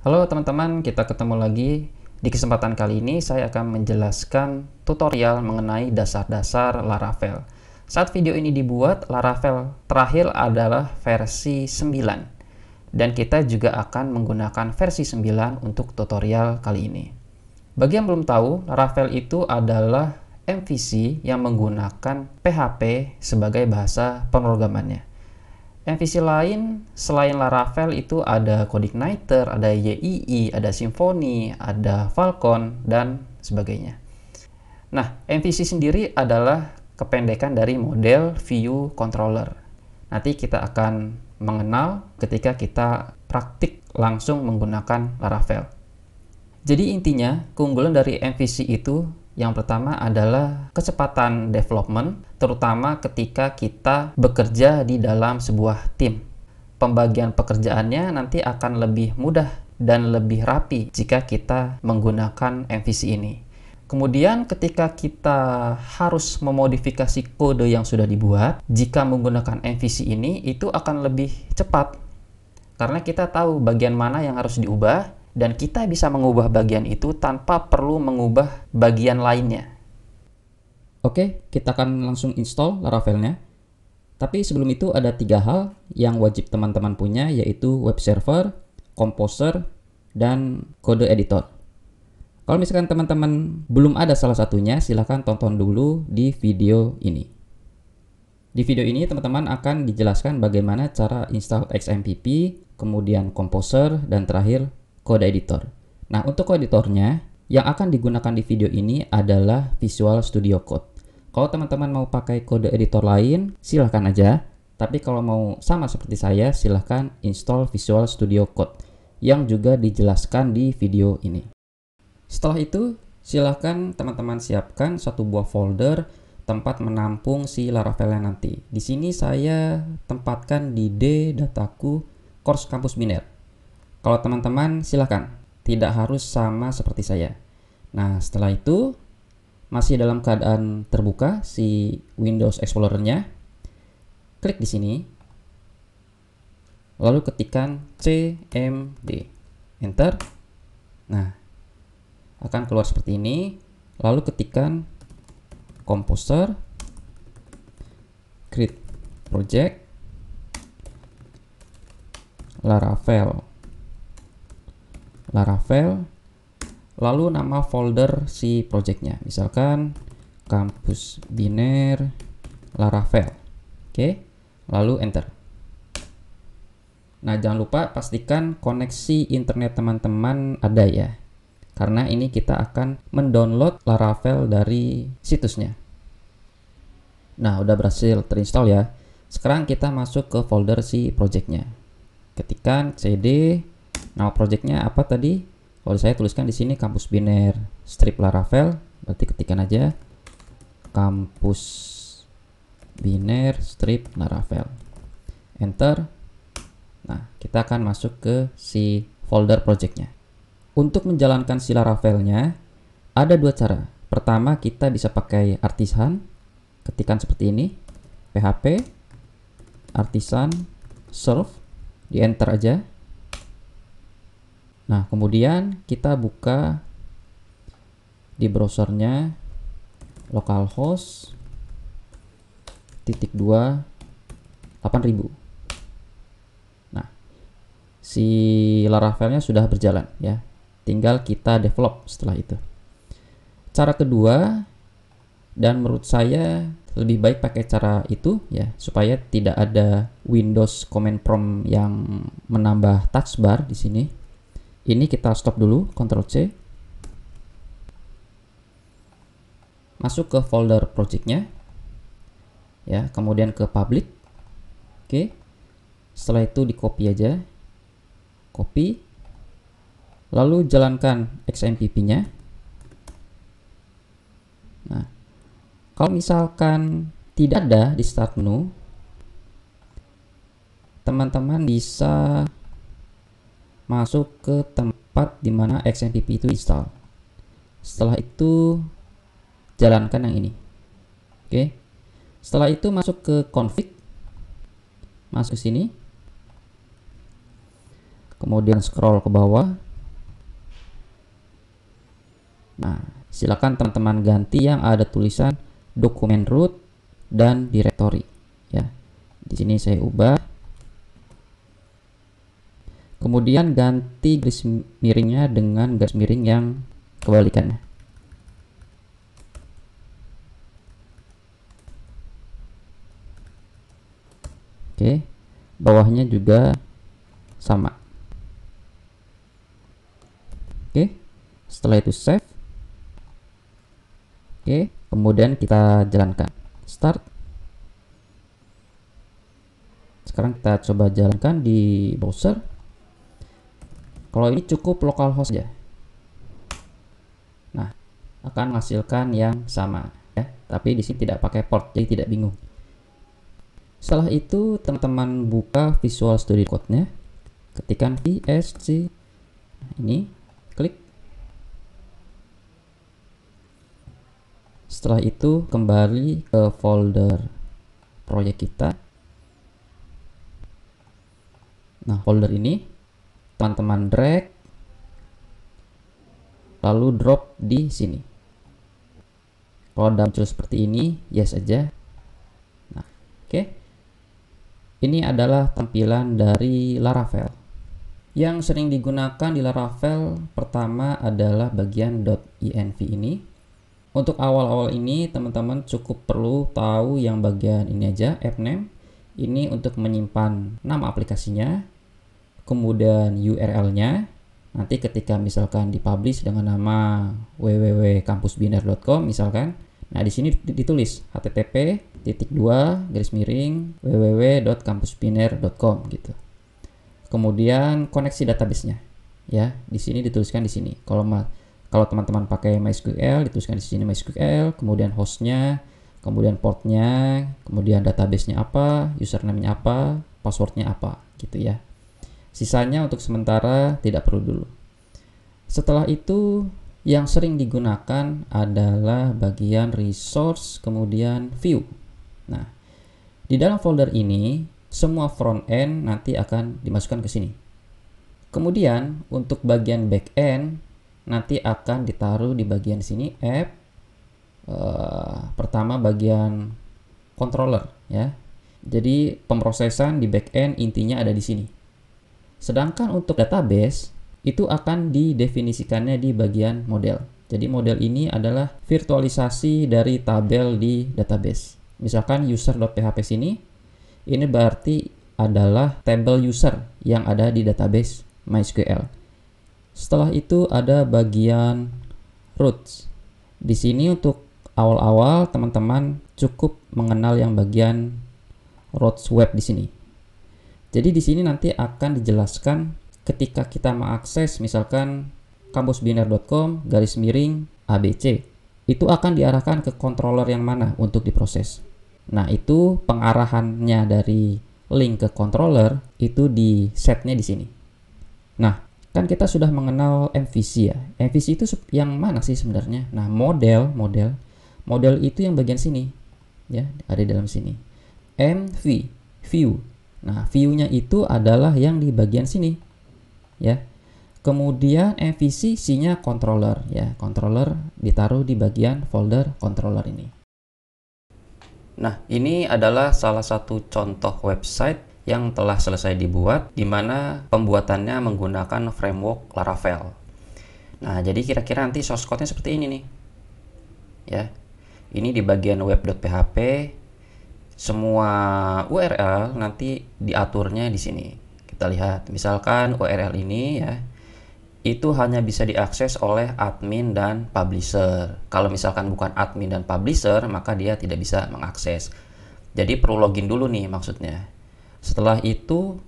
Halo teman-teman, kita ketemu lagi. Di kesempatan kali ini saya akan menjelaskan tutorial mengenai dasar-dasar Laravel. Saat video ini dibuat, Laravel terakhir adalah versi 9. Dan kita juga akan menggunakan versi 9 untuk tutorial kali ini. Bagi yang belum tahu, Laravel itu adalah MVC yang menggunakan PHP sebagai bahasa pemrogramannya. MVC lain selain Laravel itu ada CodeIgniter, ada YII, ada Symfony, ada Falcon, dan sebagainya. Nah, MVC sendiri adalah kependekan dari model View Controller. Nanti kita akan mengenal ketika kita praktik langsung menggunakan Laravel. Jadi intinya, keunggulan dari MVC itu yang pertama adalah kecepatan development, terutama ketika kita bekerja di dalam sebuah tim. Pembagian pekerjaannya nanti akan lebih mudah dan lebih rapi jika kita menggunakan MVC ini. Kemudian ketika kita harus memodifikasi kode yang sudah dibuat, jika menggunakan MVC ini itu akan lebih cepat. Karena kita tahu bagian mana yang harus diubah, dan kita bisa mengubah bagian itu tanpa perlu mengubah bagian lainnya. Oke, kita akan langsung install Laravelnya. Tapi sebelum itu ada 3 hal yang wajib teman-teman punya, yaitu web server, composer, dan kode editor. Kalau misalkan teman-teman belum ada salah satunya, silahkan tonton dulu di video ini. Di video ini teman-teman akan dijelaskan bagaimana cara install XMPP, kemudian composer, dan terakhir kode editor. Nah, untuk kode editornya, yang akan digunakan di video ini adalah Visual Studio Code. Kalau teman-teman mau pakai kode editor lain, silahkan aja. Tapi kalau mau sama seperti saya, silahkan install Visual Studio Code, yang juga dijelaskan di video ini. Setelah itu, silahkan teman-teman siapkan satu buah folder tempat menampung si Laravelnya nanti. Di sini saya tempatkan di D dataku course kampus biner. Kalau teman-teman silahkan, tidak harus sama seperti saya. Nah, setelah itu masih dalam keadaan terbuka si Windows Explorer-nya, klik di sini, lalu ketikkan cmd, enter. Nah, akan keluar seperti ini, lalu ketikkan composer, create project, Laravel, lalu nama folder si projectnya, misalkan kampus biner Laravel. Oke, lalu enter. Nah, jangan lupa pastikan koneksi internet teman-teman ada ya, karena ini kita akan mendownload Laravel dari situsnya. Nah, udah berhasil terinstall ya. Sekarang kita masuk ke folder si projectnya. Ketikkan cd, nama projectnya apa tadi? Kalau saya tuliskan di sini kampus biner strip Laravel, berarti ketikkan aja kampus biner strip Laravel. Enter. Nah, kita akan masuk ke si folder projectnya. Untuk menjalankan si Laravelnya, ada 2 cara. Pertama, kita bisa pakai artisan. Ketikkan seperti ini, php artisan serve, di enter aja. Nah, kemudian kita buka di browsernya localhost /2 8000. Nah, si Laravelnya sudah berjalan ya. Tinggal kita develop setelah itu. Cara kedua, dan menurut saya lebih baik pakai cara itu ya, supaya tidak ada Windows command prompt yang menambah touch bar di sini. Ini kita stop dulu, Ctrl C. Masuk ke folder projectnya. Ya, kemudian ke public. Oke. Setelah itu di copy aja. Copy. Lalu jalankan XMPP-nya. Nah, kalau misalkan tidak ada di start menu, teman-teman bisa masuk ke tempat di mana XMPP itu install. Setelah itu jalankan yang ini. Oke. Setelah itu masuk ke config. Masuk ke sini. Kemudian scroll ke bawah, Nah, silakan teman-teman ganti yang ada tulisan dokumen root dan directory ya. Di sini saya ubah. Kemudian ganti garis miringnya dengan garis miring yang kebalikannya. Oke, bawahnya juga sama. Oke, setelah itu save. Oke, kemudian kita jalankan. Start. Sekarang kita coba jalankan di browser. Kalau ini cukup localhost ya. Nah, akan menghasilkan yang sama ya. Tapi di sini tidak pakai port, jadi tidak bingung. Setelah itu teman-teman buka Visual Studio Code-nya. Ketikkan VSC. Nah, ini klik. Setelah itu kembali ke folder proyek kita. Nah, folder ini teman-teman drag lalu drop di sini. Kalau udah muncul seperti ini, yes aja. Nah, oke. Ini adalah tampilan dari Laravel. Yang sering digunakan di Laravel pertama adalah bagian .env ini. Untuk awal-awal ini teman-teman cukup perlu tahu yang bagian ini aja, app name. Ini untuk menyimpan nama aplikasinya, kemudian URL-nya. Nanti ketika misalkan dipublish dengan nama www.kampusbiner.com misalkan, nah di sini ditulis http://www.kampusbiner.com gitu. Kemudian koneksi database-nya, ya di sini dituliskan di sini. Kalau teman-teman pakai MySQL, dituliskan di sini MySQL, kemudian hostnya, kemudian portnya, kemudian database-nya apa, username-nya apa, password-nya apa, gitu ya. Sisanya untuk sementara tidak perlu dulu. Setelah itu, yang sering digunakan adalah bagian resource, kemudian view. Nah, di dalam folder ini, semua front-end nanti akan dimasukkan ke sini. Kemudian, untuk bagian back-end, nanti akan ditaruh di bagian sini app. Pertama bagian controller ya. Jadi pemrosesan di backend intinya ada di sini. Sedangkan untuk database itu akan didefinisikannya di bagian model. Jadi model ini adalah virtualisasi dari tabel di database. Misalkan user.php sini, ini berarti adalah tabel user yang ada di database MySQL. Setelah itu ada bagian roots. Di sini untuk awal-awal teman-teman cukup mengenal yang bagian roots web di sini. Jadi di sini nanti akan dijelaskan ketika kita mengakses misalkan kampusbiner.com /ABC. Itu akan diarahkan ke controller yang mana untuk diproses. Nah, itu pengarahannya dari link ke controller itu di setnya di sini. Nah, kan kita sudah mengenal MVC ya. MVC itu yang mana sih sebenarnya? Nah, model itu yang bagian sini. Ya, ada di dalam sini. MV, view. Nah, view-nya itu adalah yang di bagian sini. Ya. Kemudian MVC isinya controller ya. Controller ditaruh di bagian folder controller ini. Nah, ini adalah salah satu contoh website yang telah selesai dibuat, di mana pembuatannya menggunakan framework Laravel. Nah, jadi kira-kira nanti source code-nya seperti ini nih. Ya. Ini di bagian web.php, semua URL nanti diaturnya di sini. Kita lihat, misalkan URL ini ya, itu hanya bisa diakses oleh admin dan publisher. Kalau misalkan bukan admin dan publisher, maka dia tidak bisa mengakses. Jadi perlu login dulu nih maksudnya. Setelah itu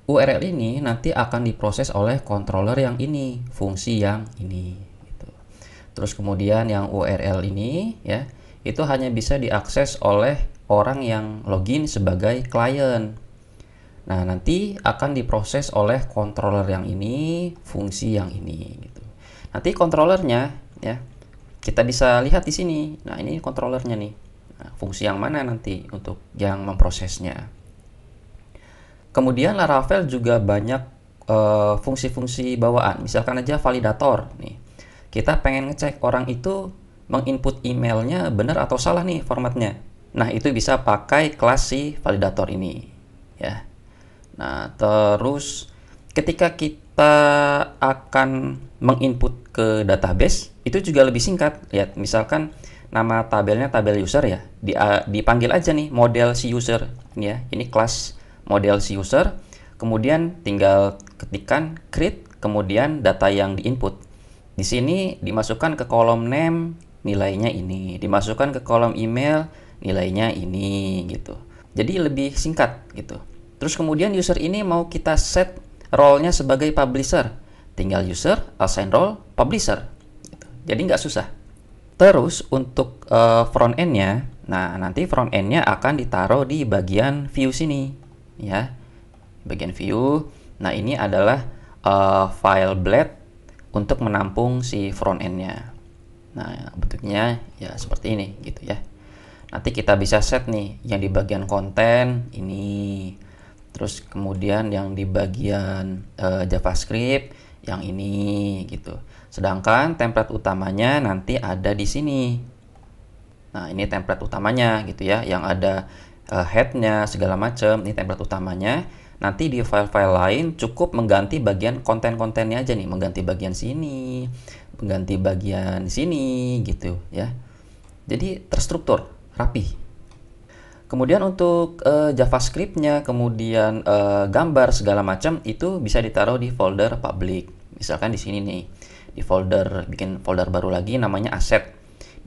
URL ini nanti akan diproses oleh controller yang ini, fungsi yang ini gitu. Terus kemudian yang URL ini ya, itu hanya bisa diakses oleh orang yang login sebagai klien. Nah, nanti akan diproses oleh controller yang ini, fungsi yang ini gitu. Nanti controllernya ya, kita bisa lihat di sini. Nah, ini controllernya nih. Nah, fungsi yang mana nanti untuk yang memprosesnya. Kemudian Laravel juga banyak fungsi-fungsi bawaan. Misalkan aja validator nih. kita pengen ngecek orang itu menginput emailnya benar atau salah nih formatnya. Nah, itu bisa pakai kelas si validator ini, ya. Nah, terus ketika kita akan menginput ke database, itu juga lebih singkat. Lihat, misalkan nama tabelnya tabel user ya, dipanggil aja nih model si user, ini ya. Ini kelas model si user. Kemudian tinggal ketikkan create, kemudian data yang diinput. Di sini dimasukkan ke kolom name, nilainya ini, dimasukkan ke kolom email, nilainya ini gitu. Jadi lebih singkat gitu. Terus kemudian user ini mau kita set role-nya sebagai publisher. Tinggal user, assign role, publisher. Gitu. Jadi nggak susah. Terus untuk front end-nya, nah nanti front end-nya akan ditaruh di bagian view sini. Ya, bagian view. Nah ini adalah file blade untuk menampung si front end-nya. Nah bentuknya ya seperti ini gitu ya. Nanti kita bisa set nih yang di bagian konten ini, terus kemudian yang di bagian JavaScript yang ini gitu. Sedangkan template utamanya nanti ada di sini. Nah, ini template utamanya gitu ya, yang ada head-nya segala macam. Ini template utamanya. Nanti di file-file lain cukup mengganti bagian konten-kontennya aja nih, mengganti bagian sini, mengganti bagian sini gitu ya. Jadi terstruktur, rapi. Kemudian untuk JavaScript-nya, kemudian gambar segala macam itu bisa ditaruh di folder public. Misalkan di sini nih, di folder, bikin folder baru lagi namanya asset.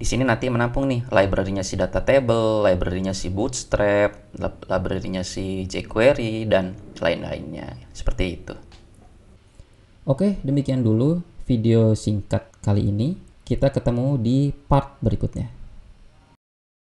Di sini nanti menampung nih library-nya si data table, library-nya si Bootstrap, library-nya si jQuery dan lain-lainnya. Seperti itu. Oke, demikian dulu video singkat kali ini. Kita ketemu di part berikutnya.